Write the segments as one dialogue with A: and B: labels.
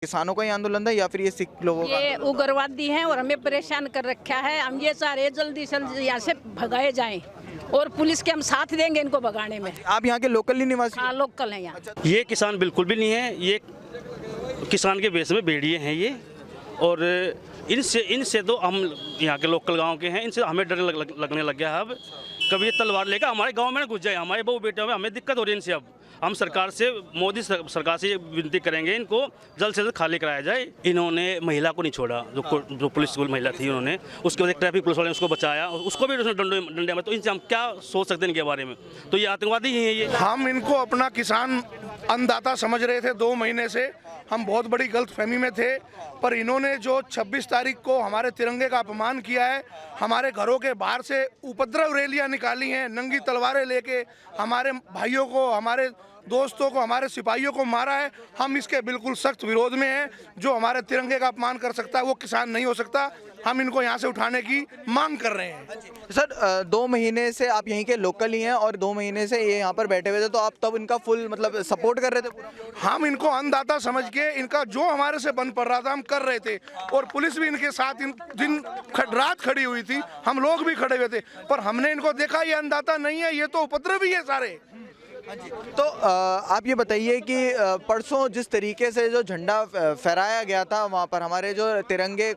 A: किसानों का ही आंदोलन था या फिर ये सिख लोगों का?
B: ये उग्रवादी हैं और हमें परेशान कर रखा है। हम ये चाह रहे हैं जल्दी से जल्दी यहाँ से भगाए जाएं और पुलिस के हम साथ देंगे इनको भगाने में।
A: आप यहाँ के लोकल निवासी?
B: हाँ, लोकल है यहाँ।
C: ये किसान बिल्कुल भी नहीं है, ये किसान के बेस में भेड़िए हैं ये। और इनसे तो हम यहाँ के लोकल गांव के हैं, इनसे हमें डर लगने लग गया है। अब कभी ये तलवार लेकर हमारे गांव में घुस जाए, हमारे बहू बेटे में हमें दिक्कत हो रही है इनसे। अब हम सरकार से, मोदी सरकार से ये विनती करेंगे इनको जल्द से जल्द खाली कराया जाए। इन्होंने महिला को नहीं छोड़ा, जो पुलिस महिला थी उन्होंने, उसके बाद ट्रैफिक पुलिस वाले ने उसको बचाया, उसको भी डंडे में। तो इनसे हम क्या सोच सकते हैं इनके बारे में? तो ये आतंकवादी ही है ये।
D: हम इनको अपना किसान अन्नदाता समझ रहे थे 2 महीने से। हम बहुत बड़ी गलतफहमी में थे, पर इन्होंने जो 26 तारीख को हमारे तिरंगे का अपमान किया है, हमारे घरों के बाहर से उपद्रव रैलियां निकाली हैं, नंगी तलवारें लेके हमारे भाइयों को, हमारे दोस्तों को, हमारे सिपाहियों को मारा है। हम इसके बिल्कुल सख्त विरोध में हैं। जो हमारे तिरंगे का अपमान कर सकता है वो किसान नहीं हो सकता। हम इनको यहाँ से उठाने की मांग कर रहे हैं।
A: सर 2 महीने से आप यहीं के लोकल ही हैं और 2 महीने से ये यहाँ पर बैठे हुए थे, तो आप तब इनका फुल मतलब सपोर्ट कर रहे थे पूरा?
D: हम इनको अन्नदाता समझ के इनका जो हमारे से बन पड़ रहा था हम कर रहे थे, और पुलिस भी इनके साथ दिन रात खड़ी हुई थी, हम लोग भी खड़े हुए थे। पर हमने इनको देखा ये अन्नदाता नहीं है, ये तो उपद्रवी है सारे।
A: तो आप ये बताइए कि परसों जिस तरीके से जो झंडा फहराया गया था वहाँ पर, हमारे जो तिरंगे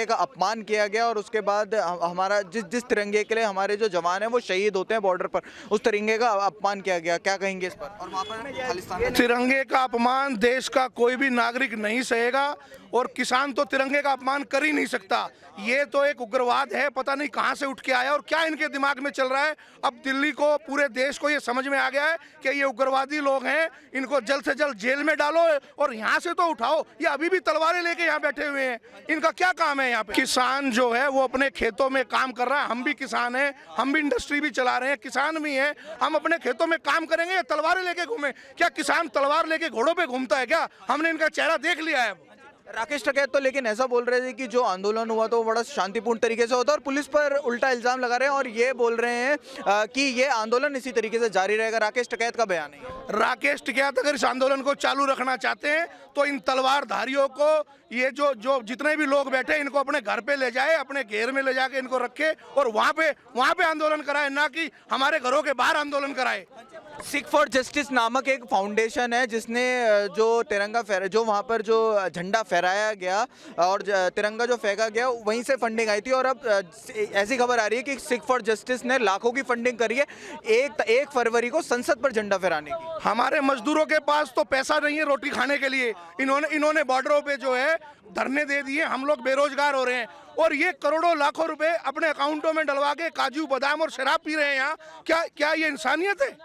A: का अपमान किया गया, और उसके बाद हमारा जिस तिरंगे के लिए हमारे जो जवान हैं वो शहीद होते हैं बॉर्डर पर, उस तिरंगे का अपमान किया गया, क्या कहेंगे इस पर? और वहाँ पर खालिस्तान
D: तिरंगे का अपमान देश का कोई भी नागरिक नहीं सहेगा, और किसान तो तिरंगे का अपमान कर ही नहीं सकता। ये तो एक उग्रवाद है, पता नहीं कहां से उठ के आया और क्या इनके दिमाग में चल रहा है। अब दिल्ली को, पूरे देश को ये समझ में आ गया है कि ये उग्रवादी लोग हैं, इनको जल्द से जल्द जेल में डालो और यहाँ से तो उठाओ। ये अभी भी तलवारें लेके यहाँ बैठे हुए हैं, इनका क्या काम है यहाँ पे? किसान जो है वो अपने खेतों में काम कर रहा है। हम भी किसान हैं, हम भी इंडस्ट्री भी चला रहे हैं, किसान भी हैं। हम अपने खेतों में काम करेंगे या तलवारें लेके घूमे? क्या किसान तलवार लेके घोड़ों पे घूमता है क्या? हमने इनका चेहरा देख लिया है।
A: राकेश टिकैत तो लेकिन ऐसा बोल रहे थे कि जो आंदोलन हुआ तो वो बड़ा शांतिपूर्ण तरीके से होता है, और पुलिस पर उल्टा इल्जाम लगा रहे हैं और ये बोल रहे हैं कि ये आंदोलन इसी तरीके से जारी रहेगा। राकेश टिकैत का बयान है।
D: राकेश टिकैत अगर इस आंदोलन को चालू रखना चाहते हैं तो इन तलवारधारियों को, ये जो जितने भी लोग बैठे, इनको अपने घर पे ले जाए, अपने घेर में ले जाके इनको रखे और वहाँ पे आंदोलन कराए, ना कि हमारे घरों के बाहर आंदोलन कराए।
A: सिख फॉर जस्टिस नामक एक फाउंडेशन है जिसने जो जो वहाँ पर जो झंडा फहराया गया और तिरंगा जो फेंका गया, वहीं से फंडिंग आई थी। और अब ऐसी खबर आ रही है कि सिख फॉर जस्टिस ने लाखों की फंडिंग करी है 1 फरवरी को संसद पर झंडा फहराने की।
D: हमारे मजदूरों के पास तो पैसा नहीं है रोटी खाने के लिए। इन्होंने बॉर्डरों पे जो है धरने दे दिए, हम लोग बेरोजगार हो रहे हैं, और ये करोड़ों लाखों रुपए अपने अकाउंटों में डलवा के काजू बादाम और शराब पी रहे हैं यहाँ। क्या ये इंसानियत है?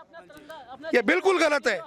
D: ये बिल्कुल गलत है।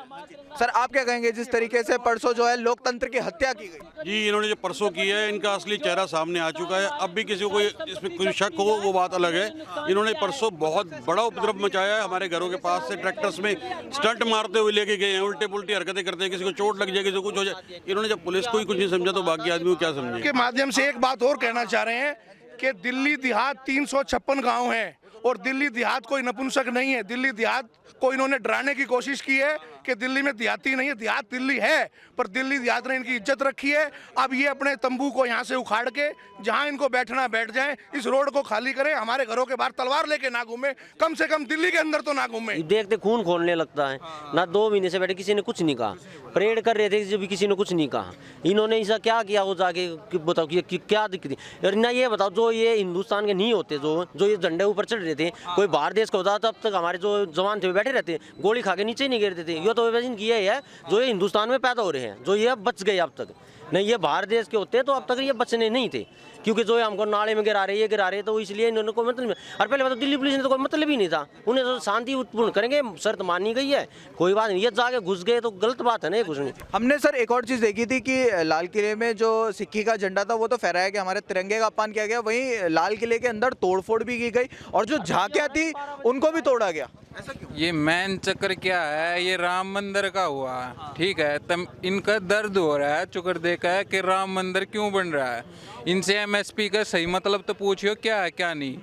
A: सर आप क्या कहेंगे, जिस तरीके से परसों जो है लोकतंत्र की हत्या की गई?
E: जी, इन्होंने जो परसों की है, इनका असली चेहरा सामने आ चुका है। अब भी किसी को इसमें कोई शक हो वो बात अलग है। इन्होंने परसों बहुत बड़ा उपद्रव मचाया है। हमारे घरों के पास से ट्रैक्टर्स में स्टंट मारते हुए लेके गए हैं, उल्टे पुल्टी हरकतें करते हैं, किसी को चोट लग जाए, किसी को कुछ हो जाए। इन्होंने जब पुलिस को ही कुछ नहीं समझा तो बाकी आदमी को क्या समझे?
D: के माध्यम से एक बात और कहना चाह रहे हैं कि दिल्ली देहात 356 गाँव है, और दिल्ली देहात कोई नपुंसक नहीं है। दिल्ली देहात को इन्होंने डराने की कोशिश की है कि दिल्ली में देहाती नहीं है, देहात दिल्ली है, पर दिल्ली देहात ने इनकी इज्जत रखी है। अब ये अपने तंबू को यहाँ से उखाड़ के जहाँ इनको बैठना बैठ जाएं, इस रोड को खाली करें, हमारे घरों के बाहर तलवार लेके ना घूमे, कम से कम दिल्ली के अंदर तो ना घूमे।
F: देखते खून खोलने लगता है ना। 2 महीने से बैठे, किसी ने कुछ नहीं कहा। परेड कर रहे थे जब भी किसी ने कुछ नहीं कहा। इन्होंने ऐसा क्या किया हो जाके बताओ कि क्या दिक्कत? और ना ये बताओ, जो ये हिंदुस्तान के नहीं होते, जो ये झंडे ऊपर चढ़ रहे थे, कोई बाहर देश का होता तब तक हमारे जो जवान थे बैठे रहते, गोली खा के नीचे नहीं गिरते थे। ये तो इमेजिन किया है जो ये हिंदुस्तान में पैदा हो रहे हैं, जो ये अब बच गए। अब तक नहीं, ये बाहर देश के होते तो अब तक ये बचने नहीं थे, क्योंकि जो हमको नाले में गिरा रहे तो इसलिए इन्होंने कोई मतलब नहीं। और पहले दिल्ली पुलिस ने तो कोई मतलब ही नहीं था, उन्हें तो शांति उत्पूर्ण करेंगे, शर्त मानी गई है, कोई बात नहीं। ये जाके घुस गए तो गलत बात है ना, ये कुछ नहीं।
A: हमने सर एक और चीज़ देखी थी कि लाल किले में जो सिक्की का झंडा था वो तो फहराया गया, हमारे तिरंगे का अपमान किया गया, वहीं लाल किले के अंदर तोड़फोड़ भी की गई और जो झांकियाँ थी उनको भी तोड़ा गया। ऐसा क्यों?
G: ये मेन चक्कर क्या है, ये राम मंदिर का हुआ, ठीक है। तब इनका दर्द हो रहा है, चुकर देखा है कि राम मंदिर क्यों बन रहा है। इनसे एमएसपी का सही मतलब तो पूछियो क्या है क्या नहीं।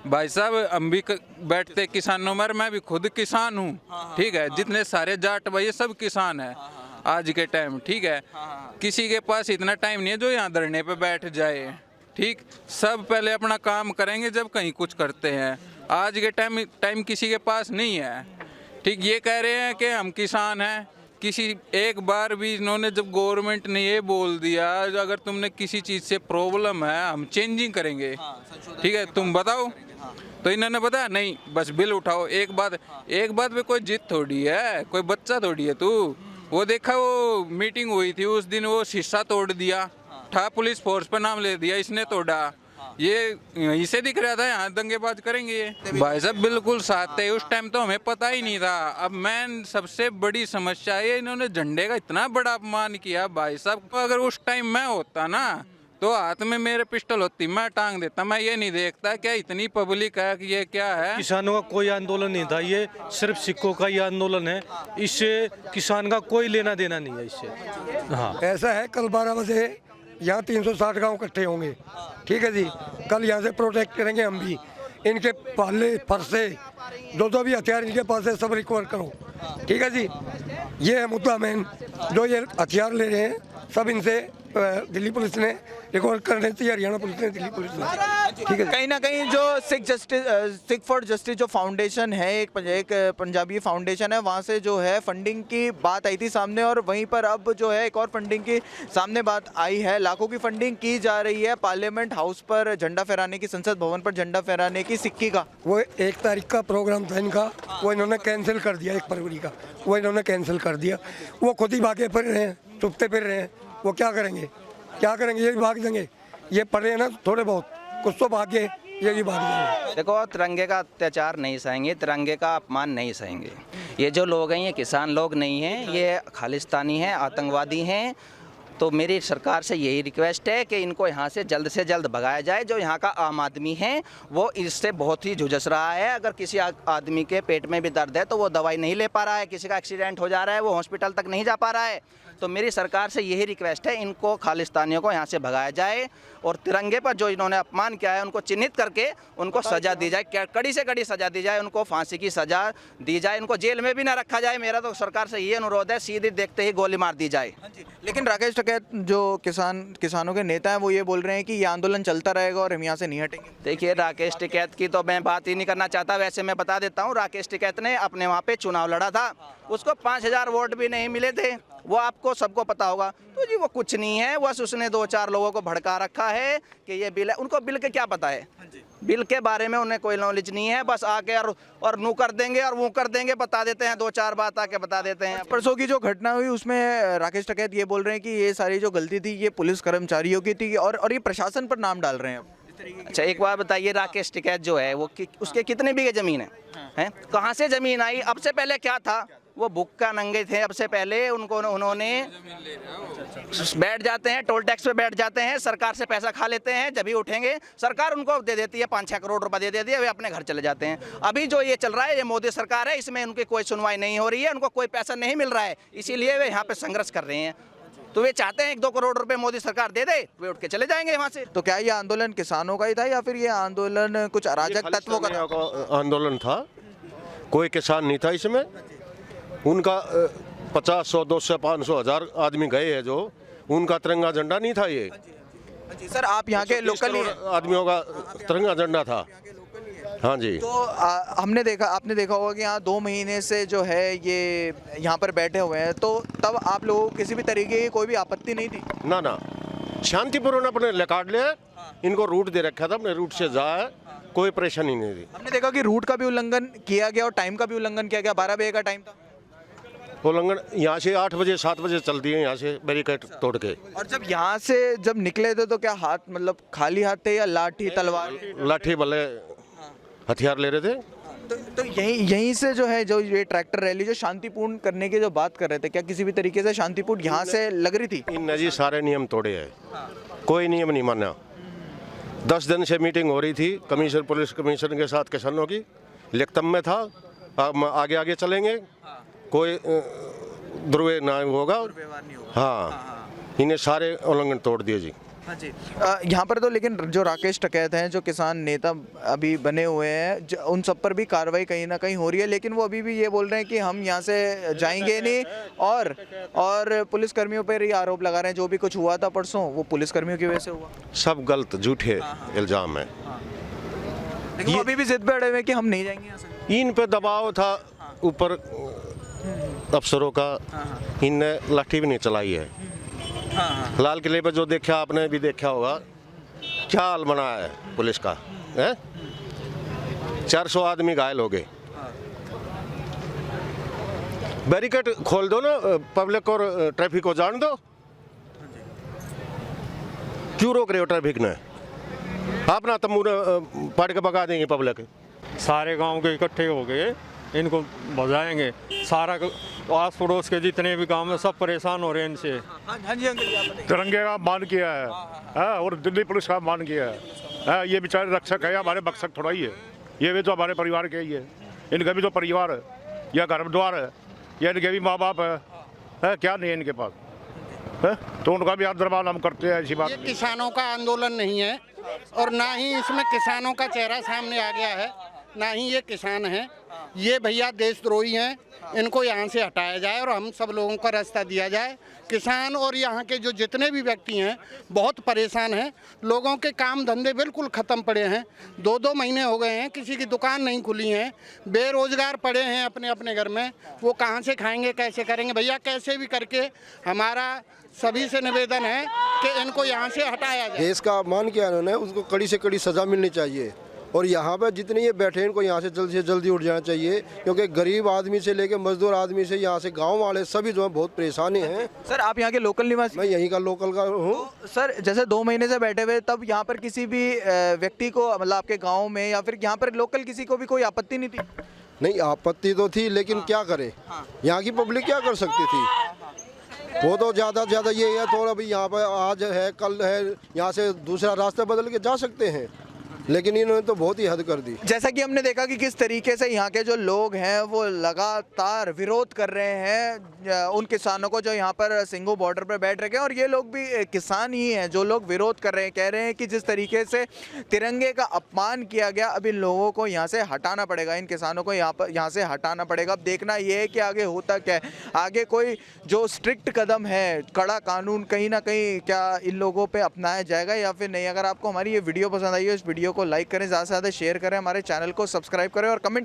G: भाई साहब, हम भी बैठते किसानों में, मैं भी खुद किसान हूँ, ठीक है। जितने सारे जाट भाई सब किसान है, आज के टाइम, ठीक है। किसी के पास इतना टाइम नहीं है जो यहाँ धरने पे बैठ जाए, ठीक। सब पहले अपना काम करेंगे जब कहीं कुछ करते हैं। आज के टाइम किसी के पास नहीं है, ठीक। ये कह रहे हैं कि हम किसान हैं, किसी एक बार भी इन्होंने जब गवर्नमेंट ने ये बोल दिया अगर तुमने किसी चीज़ से प्रॉब्लम है हम चेंजिंग करेंगे, ठीक है, तुम बताओ। तो इन्होंने बताया नहीं, बस बिल उठाओ। एक बात पे कोई जिद थोड़ी है, कोई बच्चा थोड़ी है तू। वो देखा, वो मीटिंग हुई थी उस दिन, वो शीशा तोड़ दिया, था पुलिस फोर्स पे नाम ले दिया, इसने तोड़ा। ये इसे दिख रहा था यहाँ दंगेबाज करेंगे ये। भाई साहब बिल्कुल साथ थे उस टाइम, तो हमें पता ही नहीं था। अब मैं सबसे बड़ी समस्या है इन्होंने झंडे का इतना बड़ा अपमान किया भाई साहब। अगर उस टाइम मैं होता ना तो हाथ में मेरे पिस्टल होती, मैं टांग देता। मैं ये नहीं देखता क्या इतनी पब्लिक है कि ये क्या है।
H: किसानों का कोई आंदोलन नहीं था, ये सिर्फ सिक्कों का ही आंदोलन है। इससे किसान का कोई लेना देना नहीं है इससे। हाँ,
I: ऐसा है, कल 12 बजे यहाँ 360 गांव इकट्ठे होंगे, ठीक है जी। कल यहाँ से प्रोटेक्ट करेंगे हम भी। इनके पाले फरसे जो भी हथियार इनके पास है सब रिकवर करो, ठीक है जी। ये है मुद्दा मेन, जो ये हथियार ले रहे हैं सब इनसे दिल्ली पुलिस ने रिकवर करने चाहिए, हरियाणा पुलिस ने, दिल्ली पुलिस ने, ठीक है।
A: कहीं ना कहीं जो सिख फॉर जस्टिस जो फाउंडेशन है, एक पंजाबी फाउंडेशन है, वहाँ से जो है फंडिंग की बात आई थी सामने, और वहीं पर अब जो है एक और फंडिंग की सामने बात आई है। लाखों की फंडिंग की जा रही है पार्लियामेंट हाउस पर झंडा फहराने की, संसद भवन पर झंडा फहराने की सिक्की का।
I: वो 1 तारीख का प्रोग्राम था इनका, वो इन्होंने कैंसिल कर दिया। 1 फरवरी का वो इन्होंने कैंसिल कर दिया। वो खुद ही भागे फिर रहे हैं, चुपते फिर रहे हैं। वो क्या करेंगे, ये भी भाग जाएंगे। ये पढ़े हैं ना थोड़े बहुत, कुछ तो भागे, ये भी भाग जाएंगे।
J: देखो, तिरंगे का अत्याचार नहीं सहेंगे, तिरंगे का अपमान नहीं सहेंगे। ये जो लोग हैं ये किसान लोग नहीं हैं, ये खालिस्तानी हैं, आतंकवादी हैं। तो मेरी सरकार से यही रिक्वेस्ट है कि इनको यहाँ से जल्द भगाया जाए। जो यहाँ का आम आदमी है वो इससे बहुत ही झुझस रहा है। अगर किसी आदमी के पेट में भी दर्द है तो वो दवाई नहीं ले पा रहा है, किसी का एक्सीडेंट हो जा रहा है वो हॉस्पिटल तक नहीं जा पा रहा है। तो मेरी सरकार से यही रिक्वेस्ट है, इनको खालिस्तानियों को यहाँ से भगाया जाए और तिरंगे पर जो इन्होंने अपमान किया है उनको चिन्हित करके उनको सज़ा दी जाए, कड़ी से कड़ी सज़ा दी जाए, उनको फांसी की सज़ा दी जाए, इनको जेल में भी ना रखा जाए। मेरा तो सरकार से ये अनुरोध है, सीधे देखते ही गोली मार दी जाए।
A: लेकिन राकेश टिकैत जो किसानों के नेता हैं वो ये बोल रहे हैं कि ये आंदोलन चलता रहेगा और हम यहाँ से नहीं हटेंगे।
J: देखिए, राकेश टिकैत की तो मैं बात ही नहीं करना चाहता। वैसे मैं बता देता हूँ, राकेश टिकैत ने अपने वहाँ पे चुनाव लड़ा था, उसको 5000 वोट भी नहीं मिले थे, वो आपको सबको पता होगा। तो जी वो कुछ नहीं है, बस उसने 2-4 लोगों को भड़का रखा है कि ये बिल है। उनको बिल के क्या पता है, बिल के बारे में उन्हें कोई नॉलेज नहीं है। बस आके और नू कर देंगे और वो कर देंगे, बता देते हैं, 2-4 बात आके बता देते हैं।
A: परसों की जो घटना हुई उसमें राकेश टिकैत ये बोल रहे हैं कि ये सारी जो गलती थी ये पुलिस कर्मचारियों की थी और ये प्रशासन पर नाम डाल रहे हैं।
J: अच्छा, एक बात बताइए, राकेश टिकैत जो है वो उसके कितने बीघे ज़मीन है? कहाँ से ज़मीन आई? अब से पहले क्या था, वो भुक्का नंगे थे। अब से पहले उन्होंने बैठ जाते हैं, टोल टैक्स पे बैठ जाते हैं, सरकार से पैसा खा लेते हैं। जब भी उठेंगे सरकार उनको दे देती है, 5-6 करोड़ रुपए दे देती है, वे अपने घर चले जाते हैं। अभी जो ये चल रहा है ये मोदी सरकार है, इसमें उनकी कोई सुनवाई नहीं हो रही है, उनको कोई पैसा नहीं मिल रहा है, इसीलिए वे यहाँ पे संघर्ष कर रहे हैं। तो वे चाहते हैं 1-2 करोड़ रुपए मोदी सरकार दे दे, वे उठ के चले जाएंगे वहाँ से।
A: तो क्या ये आंदोलन किसानों का ही था या फिर ये आंदोलन कुछ अराजक तत्वों का था?
K: आंदोलन था, कोई किसान नहीं था इसमें। उनका 50, 100, 200, 500, 1000 आदमी गए हैं, जो उनका तिरंगा झंडा नहीं था ये।
A: जी सर, आप यहाँ के लोकल
K: आदमियों का तिरंगा झंडा था। हाँ जी।
A: तो आपने देखा होगा कि यहाँ 2 महीने से जो है ये यहाँ पर बैठे हुए हैं, तो तब आप लोगों को किसी भी तरीके की कोई भी आपत्ति नहीं थी?
K: ना, शांतिपूर्ण अपने रिकॉर्ड ले, इनको रूट दे रखा था, अपने रूट से जाए, कोई परेशानी नहीं थी।
A: हमने देखा कि रूट का भी उल्लंघन किया गया और टाइम का भी उल्लंघन किया गया। 12 बजे का टाइम था
K: उल्लंघन। यहाँ से 8 बजे 7 बजे चलती है, यहाँ से बैरिकेड तोड़ के।
A: और जब निकले थे तो क्या हाथ मतलब खाली हाथ थे या लाठी तलवार?
K: लाठी भले हथियार ले रहे थे।
A: तो यहीं से जो है, जो ये ट्रैक्टर रैली जो शांतिपूर्ण करने की जो बात कर रहे थे, क्या किसी भी तरीके से शांतिपूर्ण यहाँ से लग रही थी?
K: इन जी सारे नियम तोड़े हैं, कोई नियम नहीं माना। 10 दिन से मीटिंग हो रही थी पुलिस कमिश्नर के साथ किसानों की, लेखतम में था। अब आगे चलेंगे, कोई दुर्व्यवहार ना होगा। हाँ, इन्हें सारे उल्लंघन तोड़ दिए जी।
A: हाँ जी। यहाँ पर तो लेकिन जो राकेश टिकैत हैं, जो किसान नेता अभी बने हुए हैं, उन सब पर भी कार्रवाई कहीं ना कहीं हो रही है, लेकिन वो अभी भी ये बोल रहे हैं कि हम यहाँ से जाएंगे नहीं, और पुलिसकर्मियों पर ही आरोप लगा रहे हैं। जो भी कुछ हुआ था परसों वो पुलिसकर्मियों की वजह से हुआ।
K: सब गलत झूठे इल्ज़ाम है।
A: लेकिन वो अभी भी जिद पे अड़े हुए हैं कि हम नहीं जाएंगे यहाँ से।
K: इन पे दबाव था ऊपर अफसरों का, इनने लाठी भी नहीं चलाई है। लाल किले पे जो देखा आपने भी देखा होगा, क्या हाल बनाया है पुलिस का है? 400 आदमी घायल हो गए। बैरिकेड खोल दो ना, पब्लिक और ट्रैफिक को जान दो। क्यों रोक रहे हो ट्रैफिक ने? आप ना तम्बू पाड़ के भगा देंगे पब्लिक।
H: सारे गांव के इकट्ठे हो गए, इनको बजाएंगे। सारा आस पड़ोस के जितने भी गांव में सब परेशान हो रहे हैं इनसे।
A: हाँ जी अंकल जी, आप बताइए।
L: तिरंगे का मान किया है और दिल्ली पुलिस का मान किया है। ये बेचारे रक्षक है, हमारे बख्शक थोड़ा ही है। ये भी तो हमारे परिवार के ही है, इनका भी तो परिवार है, या घर द्वार है, या इनके भी माँ बाप है, क्या नहीं है इनके पास है? तो उनका भी आदरमान हम करते हैं। ऐसी बात
M: ये किसानों का आंदोलन नहीं है, और ना ही इसमें किसानों का चेहरा सामने आ गया है, ना ही ये किसान हैं। ये भैया देशद्रोही हैं, इनको यहाँ से हटाया जाए और हम सब लोगों का रास्ता दिया जाए। किसान और यहाँ के जो जितने भी व्यक्ति हैं बहुत परेशान हैं। लोगों के काम धंधे बिल्कुल ख़त्म पड़े हैं। 2-2 महीने हो गए हैं, किसी की दुकान नहीं खुली है, बेरोजगार पड़े हैं अपने अपने घर में। वो कहाँ से खाएंगे, कैसे करेंगे? भैया कैसे भी करके हमारा सभी से निवेदन है कि इनको यहाँ से हटाया जाए।
N: देश का अपमान किया इन्होंने, उसको कड़ी से कड़ी सज़ा मिलनी चाहिए। और यहाँ पर जितने ये बैठे हैं इनको यहाँ से जल्दी उठ जाना चाहिए, क्योंकि गरीब आदमी से लेकर मजदूर आदमी से यहाँ से गांव वाले सभी जो है बहुत परेशानी हैं।
A: सर आप यहाँ के लोकल निवासी?
N: मैं यहीं का लोकल का हूँ।
A: तो सर जैसे 2 महीने से बैठे हुए, तब यहाँ पर किसी भी व्यक्ति को, मतलब आपके गाँव में या फिर यहाँ पर लोकल किसी को भी कोई आपत्ति नहीं थी?
N: नहीं, आपत्ति तो थी, लेकिन क्या करे, यहाँ की पब्लिक क्या कर सकती थी? वो तो ज़्यादा से ज़्यादा ये है, थोड़ा भी यहाँ पर आज है कल है, यहाँ से दूसरा रास्ता बदल के जा सकते हैं, लेकिन इन्होंने तो बहुत ही हद कर दी।
A: जैसा कि हमने देखा कि किस तरीके से यहाँ के जो लोग हैं वो लगातार विरोध कर रहे हैं उन किसानों को जो यहाँ पर सिंघू बॉर्डर पर बैठ रखे हैं, और ये लोग भी किसान ही हैं जो लोग विरोध कर रहे हैं। कह रहे हैं कि जिस तरीके से तिरंगे का अपमान किया गया, अब इन लोगों को यहाँ से हटाना पड़ेगा, इन किसानों को यहाँ से हटाना पड़ेगा। अब देखना ये है कि आगे होता क्या है, आगे कोई जो स्ट्रिक्ट कदम है, कड़ा कानून कहीं ना कहीं क्या इन लोगों पर अपनाया जाएगा या फिर नहीं। अगर आपको हमारी ये वीडियो पसंद आई है, इस वीडियो को लाइक करें, ज़्यादा से ज़्यादा शेयर करें, हमारे चैनल को सब्सक्राइब करें और कमेंट